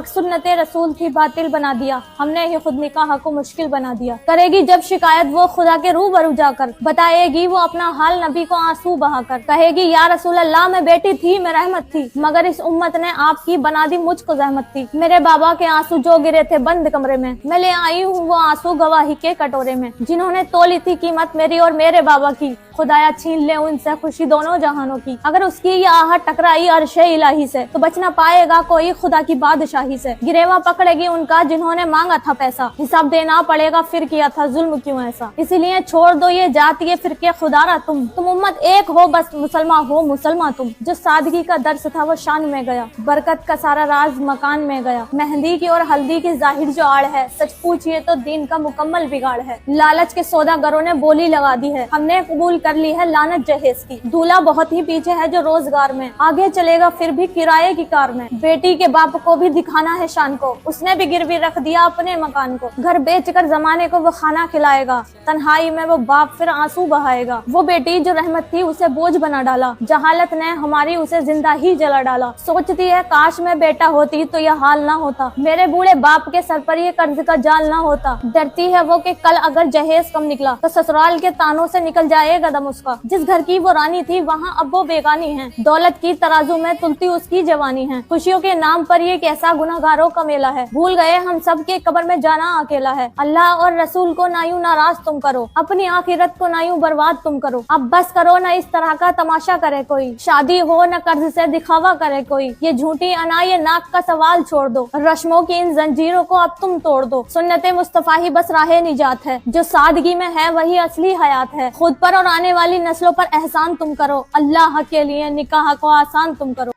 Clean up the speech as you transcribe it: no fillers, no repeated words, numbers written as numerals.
हक सुन्नत रसूल थी बातिल बना दिया, हमने ही खुद निकाह को मुश्किल बना दिया। करेगी जब शिकायत वो खुदा के रूबरू जाकर, बताएगी वो अपना हाल नबी को आंसू बहाकर। कहेगी या रसूल अल्लाह मैं बेटी थी, मैं रहमत थी, मगर इस उम्मत ने आपकी बना दी मुझको जहमत थी। मेरे बाबा के आंसू जो गिरे थे बंद कमरे में, मैं ले आई हूँ वो आंसू गवाही के कटोरे में। जिन्होंने तोली थी कीमत मेरी और मेरे बाबा की, खुदाया छीन ले उनसे खुशी दोनों जहानों की। अगर उसकी ये आहट टकराई अर्शे इलाही से, तो बच ना पाएगा कोई खुदा की बादशाही से। गिरेवा पकड़ेगी उनका जिन्होंने मांगा था पैसा, हिसाब देना पड़ेगा फिर किया था जुल्म क्यों ऐसा। इसीलिए छोड़ दो ये जात ये फिरके खुदारा तुम उम्मत एक हो बस मुसलमान हो मुसलमान तुम। जो सादगी का दर्स था वो शान में गया, बरकत का सारा राज मकान में गया। मेहंदी की और हल्दी की जाहिर जो आड़ है, सच पूछिए तो दीन का मुकम्मल बिगाड़ है। लालच के सौदागरों ने बोली लगा दी है, हमने कबूल कर ली है लानत जहेज की। दूल्हा बहुत ही पीछे है जो रोजगार में, आगे चलेगा फिर भी किराए की कार में। बेटी के बाप को भी दिखाना है शान को, उसने भी गिरवी रख दिया अपने मकान को। घर बेचकर जमाने को वो खाना खिलाएगा, तन्हाई में वो बाप फिर आंसू बहाएगा। वो बेटी जो रहमत थी उसे बोझ बना डाला, जहालत ने हमारी उसे जिंदा ही जला डाला। सोचती है काश मैं बेटा होती तो यह हाल ना होता, मेरे बूढ़े बाप के सर पर ये कर्ज का जाल ना होता। डरती है वो कि कल अगर जहेज कम निकला तो ससुराल के तानों से निकल जाएगा दम उसका। जिस घर की वो रानी थी वहाँ अब वो बेगानी है, दौलत की तराजू में तुलती उसकी जवानी है। खुशियों के नाम पर ये कैसा गुनहगारों का मेला है, भूल गए हम सब के कब्र में जाना अकेला है। अल्लाह और रसूल को ना यूं नाराज तुम करो, अपनी आखिरत को ना यूं बर्बाद तुम करो। अब बस करो ना इस तरह का तमाशा करे कोई, शादी हो न कर्ज से दिखावा करे कोई। ये झूठी अना ये नाक का सवाल छोड़ दो, रस्मों की इन जंजीरों को अब तुम तोड़ दो। सुन्नते मुस्तफा ही बस राह निजात है, जो सादगी में है वही असली हयात है। खुद पर और आने वाली नस्लों पर एहसान तुम करो, अल्लाह के लिए निकाह को आसान तुम करो।